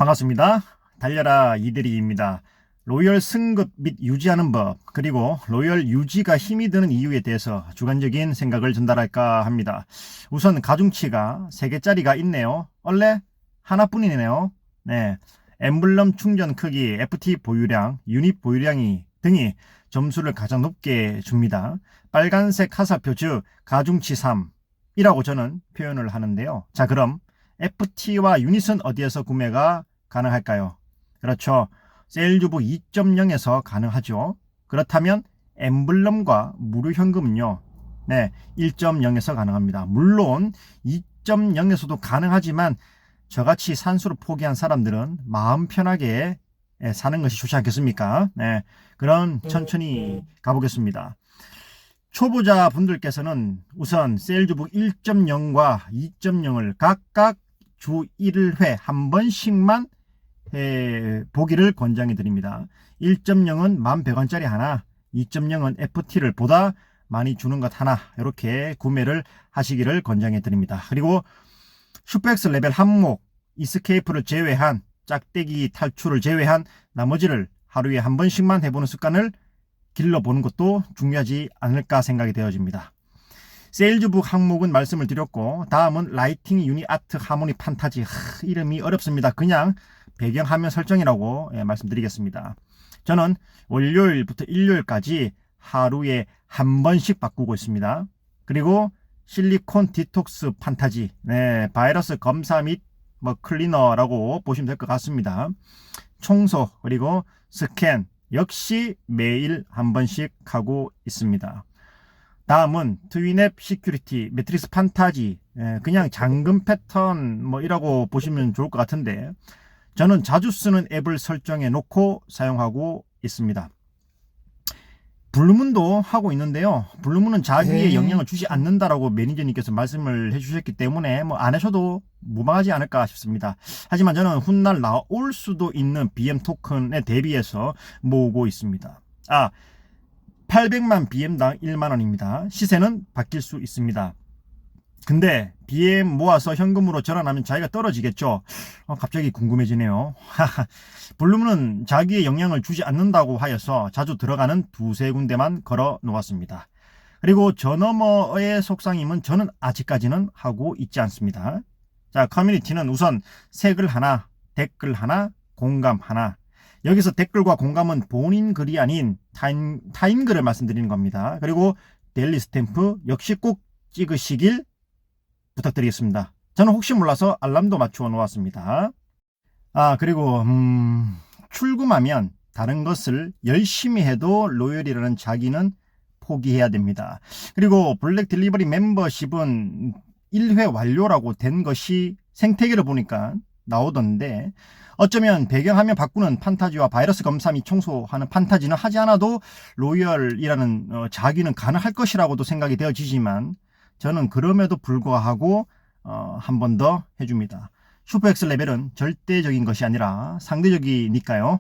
반갑습니다. 달려라 이대리입니다. 로열 승급 및 유지하는 법, 그리고 로열 유지가 힘이 드는 이유에 대해서 주관적인 생각을 전달할까 합니다. 우선 가중치가 3개짜리가 있네요. 원래 하나뿐이네요. 네. 엠블럼 충전 크기, FT 보유량, 유닛 보유량이 등이 점수를 가장 높게 줍니다. 빨간색 화살표, 즉 가중치 3이라고 저는 표현을 하는데요. 자, 그럼 FT와 유닛은 어디에서 구매가 가능할까요? 그렇죠. 세일즈북 2.0에서 가능하죠. 그렇다면 엠블럼과 무료 현금은요. 네, 1.0에서 가능합니다. 물론 2.0에서도 가능하지만 저같이 산수를 포기한 사람들은 마음 편하게 사는 것이 좋지 않겠습니까? 네, 그럼 천천히 가보겠습니다. 초보자 분들께서는 우선 세일즈북 1.0과 2.0을 각각 주 1회 한 번씩만 보기를 권장해 드립니다. 1.0은 11,100원짜리 하나, 2.0은 FT를 보다 많이 주는 것 하나, 이렇게 구매를 하시기를 권장해 드립니다. 그리고 슈퍼엑스 레벨 항목, 이스케이프를 제외한, 짝대기 탈출을 제외한 나머지를 하루에 한 번씩만 해보는 습관을 길러보는 것도 중요하지 않을까 생각이 되어집니다. 세일즈북 항목은 말씀을 드렸고, 다음은 라이팅 유니 아트 하모니 판타지. 이름이 어렵습니다. 그냥 배경화면 설정이라고 말씀드리겠습니다. 저는 월요일부터 일요일까지 하루에 한 번씩 바꾸고 있습니다. 그리고 실리콘 디톡스 판타지, 바이러스 검사 및 클리너라고 보시면 될 것 같습니다. 청소 그리고 스캔 역시 매일 한 번씩 하고 있습니다. 다음은 트윈앱 시큐리티 매트릭스 판타지, 그냥 잠금 패턴 이라고 보시면 좋을 것 같은데, 저는 자주 쓰는 앱을 설정해 놓고 사용하고 있습니다. 블루문도 하고 있는데요. 블루문은 자기의 영향을 주지 않는다라고 매니저님께서 말씀을 해주셨기 때문에 안 하셔도 무방하지 않을까 싶습니다. 하지만 저는 훗날 나올 수도 있는 BM 토큰에 대비해서 모으고 있습니다. 800만 BM당 1만원입니다. 시세는 바뀔 수 있습니다. 근데 BM 모아서 현금으로 전환하면 자기가 떨어지겠죠? 갑자기 궁금해지네요. 블루문은 자기의 영향을 주지 않는다고 하여서 자주 들어가는 두세 군데만 걸어 놓았습니다. 그리고 저 너머의 속상임은 저는 아직까지는 하고 있지 않습니다. 자, 커뮤니티는 우선 색을 하나, 댓글 하나, 공감 하나. 여기서 댓글과 공감은 본인 글이 아닌 타인 글을 말씀드리는 겁니다. 그리고 데일리 스탬프 역시 꼭 찍으시길 부탁드리겠습니다. 저는 혹시 몰라서 알람도 맞추어 놓았습니다. 그리고 출금하면 다른 것을 열심히 해도 로열이라는 자기는 포기해야 됩니다. 그리고 블랙 딜리버리 멤버십은 1회 완료라고 된 것이 생태계를 보니까 나오던데, 어쩌면 배경화면 바꾸는 판타지와 바이러스 검사 및 청소하는 판타지는 하지 않아도 로열이라는 자기는 가능할 것이라고도 생각이 되어지지만, 저는 그럼에도 불구하고 한 번 더 해줍니다. 슈퍼엑스 레벨은 절대적인 것이 아니라 상대적이니까요.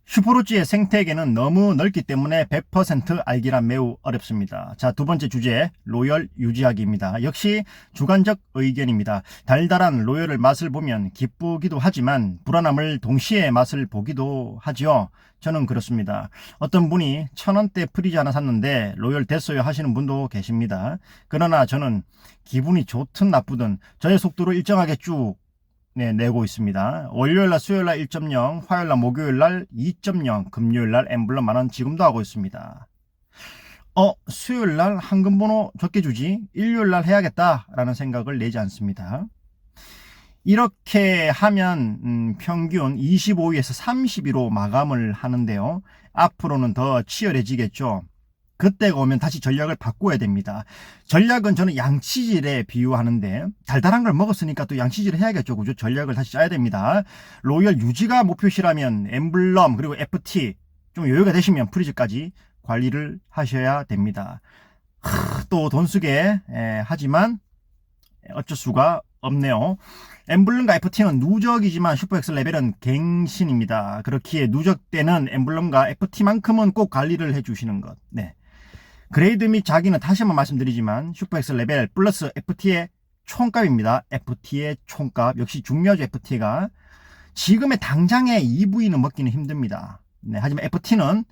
슈퍼로찌의 생태계는 너무 넓기 때문에 100% 알기란 매우 어렵습니다. 자, 두 번째 주제, 로열 유지하기입니다. 역시 주관적 의견입니다. 달달한 로열을 맛을 보면 기쁘기도 하지만 불안함을 동시에 맛을 보기도 하죠. 저는 그렇습니다. 어떤 분이 1,000원대 프리즈 하나 샀는데 로열 됐어요 하시는 분도 계십니다. 그러나 저는 기분이 좋든 나쁘든 저의 속도로 일정하게 쭉 내고 있습니다. 월요일날 수요일날 1.0, 화요일날 목요일날 2.0, 금요일날 엠블럼 만원 지금도 하고 있습니다. 수요일날 한금번호 적게 주지, 일요일날 해야겠다라는 생각을 내지 않습니다. 이렇게 하면 평균 25위에서 30위로 마감을 하는데요. 앞으로는 더 치열해지겠죠. 그때가 오면 다시 전략을 바꿔야 됩니다. 전략은 저는 양치질에 비유하는데, 달달한 걸 먹었으니까 또 양치질을 해야겠죠. 그죠? 전략을 다시 짜야 됩니다. 로열 유지가 목표시라면 엠블럼 그리고 FT 좀 여유가 되시면 프리즈까지 관리를 하셔야 됩니다. 또 돈 쓰게 하지만 어쩔 수가 없네요. 엠블럼과 FT는 누적이지만 슈퍼엑스 레벨은 갱신입니다. 그렇기에 누적 때는 엠블럼과 FT만큼은 꼭 관리를 해주시는 것. 그레이드 및 자기는 다시 한번 말씀드리지만 슈퍼엑스 레벨 플러스 FT의 총값입니다. FT의 총값. 역시 중요하죠, FT가. 지금의 당장의 EV는 먹기는 힘듭니다. 네, 하지만 FT는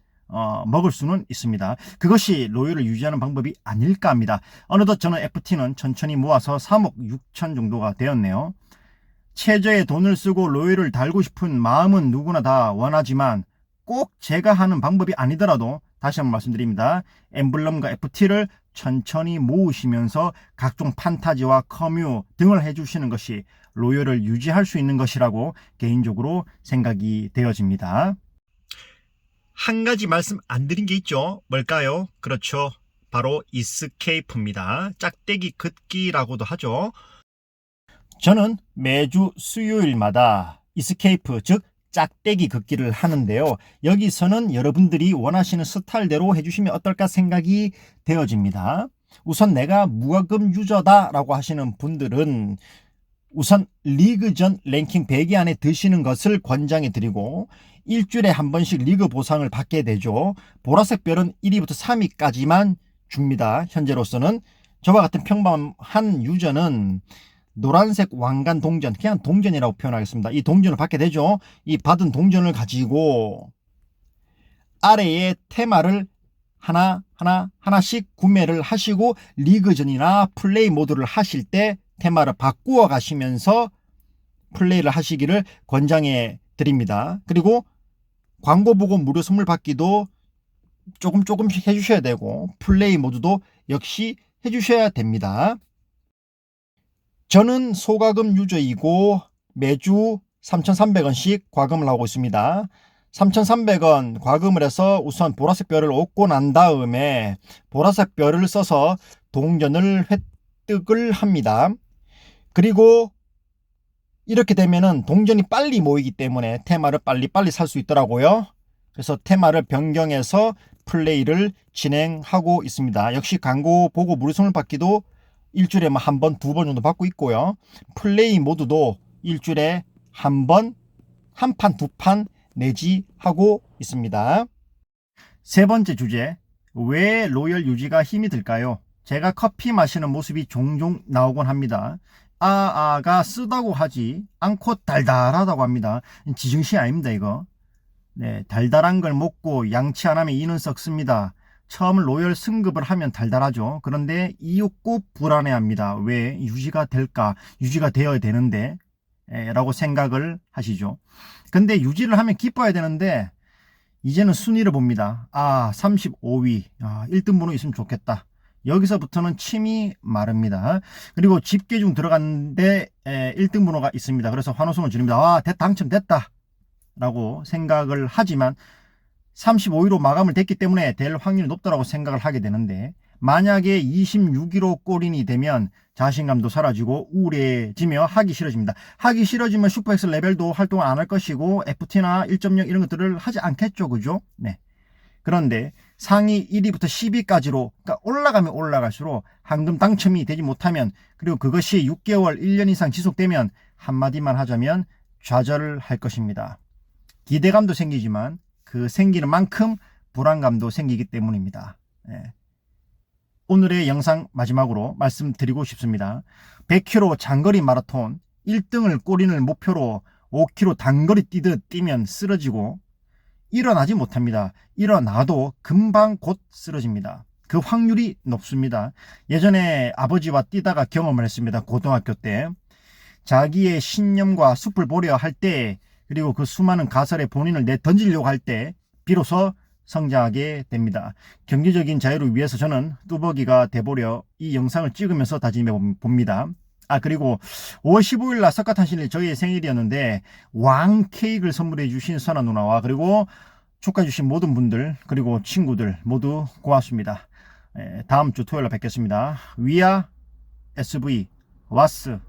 먹을 수는 있습니다. 그것이 로열을 유지하는 방법이 아닐까 합니다. 어느덧 저는 FT는 천천히 모아서 3억 6천 정도가 되었네요. 최저의 돈을 쓰고 로열을 달고 싶은 마음은 누구나 다 원하지만 꼭 제가 하는 방법이 아니더라도 다시 한번 말씀드립니다. 엠블럼과 FT를 천천히 모으시면서 각종 판타지와 커뮤 등을 해주시는 것이 로열을 유지할 수 있는 것이라고 개인적으로 생각이 되어집니다. 한 가지 말씀 안 드린 게 있죠. 뭘까요? 그렇죠. 바로 이스케이프입니다. 짝대기 긋기라고도 하죠. 저는 매주 수요일마다 이스케이프, 즉 짝대기 긋기를 하는데요. 여기서는 여러분들이 원하시는 스타일대로 해주시면 어떨까 생각이 되어집니다. 우선 내가 무과금 유저다라고 하시는 분들은 우선 리그전 랭킹 100위 안에 드시는 것을 권장해 드리고 일주일에 한 번씩 리그 보상을 받게 되죠. 보라색 별은 1위부터 3위까지만 줍니다. 현재로서는. 저와 같은 평범한 유저는 노란색 왕관 동전, 그냥 동전이라고 표현하겠습니다. 이 동전을 받게 되죠. 이 받은 동전을 가지고 아래에 테마를 하나씩 구매를 하시고 리그전이나 플레이 모드를 하실 때 테마를 바꾸어 가시면서 플레이를 하시기를 권장해 드립니다. 그리고 광고 보고 무료 선물 받기도 조금씩 해주셔야 되고 플레이 모드도 역시 해주셔야 됩니다. 저는 소과금 유저이고 매주 3,300원씩 과금을 하고 있습니다. 3,300원 과금을 해서 우선 보라색 별을 얻고 난 다음에 보라색 별을 써서 동전을 획득을 합니다. 그리고 이렇게 되면은 동전이 빨리 모이기 때문에 테마를 빨리 살 수 있더라고요. 그래서 테마를 변경해서 플레이를 진행하고 있습니다. 역시 광고 보고 무료 선물 받기도 일주일에 한 번, 두 번 정도 받고 있고요. 플레이 모드도 일주일에 한 번, 한 판, 두 판 내지 하고 있습니다. 세 번째 주제, 왜 로열 유지가 힘이 들까요? 제가 커피 마시는 모습이 종종 나오곤 합니다. 아가 쓰다고 하지 않고 달달하다고 합니다. 지증시 아닙니다, 이거. 네, 달달한 걸 먹고 양치 안 하면 이는 썩습니다. 처음 로열 승급을 하면 달달하죠. 그런데 이윽고 불안해합니다. 왜 유지가 될까? 유지가 되어야 되는데 라고 생각을 하시죠. 근데 유지를 하면 기뻐야 되는데 이제는 순위를 봅니다. 35위 1등 번호 있으면 좋겠다. 여기서부터는 침이 마릅니다. 그리고 집계중 들어갔는데 1등 번호가 있습니다. 그래서 환호성을 지릅니다. 당첨됐다 라고 생각을 하지만 35위로 마감을 됐기 때문에 될 확률이 높다고 생각을 하게 되는데 만약에 26위로 골인이 되면 자신감도 사라지고 우울해지며 하기 싫어집니다. 하기 싫어지면 슈퍼엑스 레벨도 활동을 안 할 것이고 FT나 1.0 이런 것들을 하지 않겠죠. 그죠? 네. 그런데 상위 1위부터 10위까지로 그러니까 올라가면 올라갈수록 황금 당첨이 되지 못하면 그리고 그것이 6개월 1년 이상 지속되면 한마디만 하자면 좌절을 할 것입니다. 기대감도 생기지만 그 생기는 만큼 불안감도 생기기 때문입니다. 네. 오늘의 영상 마지막으로 말씀드리고 싶습니다. 100km 장거리 마라톤 1등을 골인을 목표로 5km 단거리 뛰듯 뛰면 쓰러지고 일어나지 못합니다. 일어나도 금방 곧 쓰러집니다. 그 확률이 높습니다. 예전에 아버지와 뛰다가 경험을 했습니다. 고등학교 때. 자기의 신념과 숲을 보려 할 때 그리고 그 수많은 가설에 본인을 내던지려고 할 때 비로소 성장하게 됩니다. 경제적인 자유를 위해서 저는 뚜벅이가 돼보려 이 영상을 찍으면서 다짐해 봅니다. 그리고 5월 15일 날 석가탄신일 저희의 생일이었는데 왕 케이크를 선물해 주신 선아 누나와 그리고 축하해 주신 모든 분들 그리고 친구들 모두 고맙습니다. 다음 주 토요일 날 뵙겠습니다. 위아 SV 와스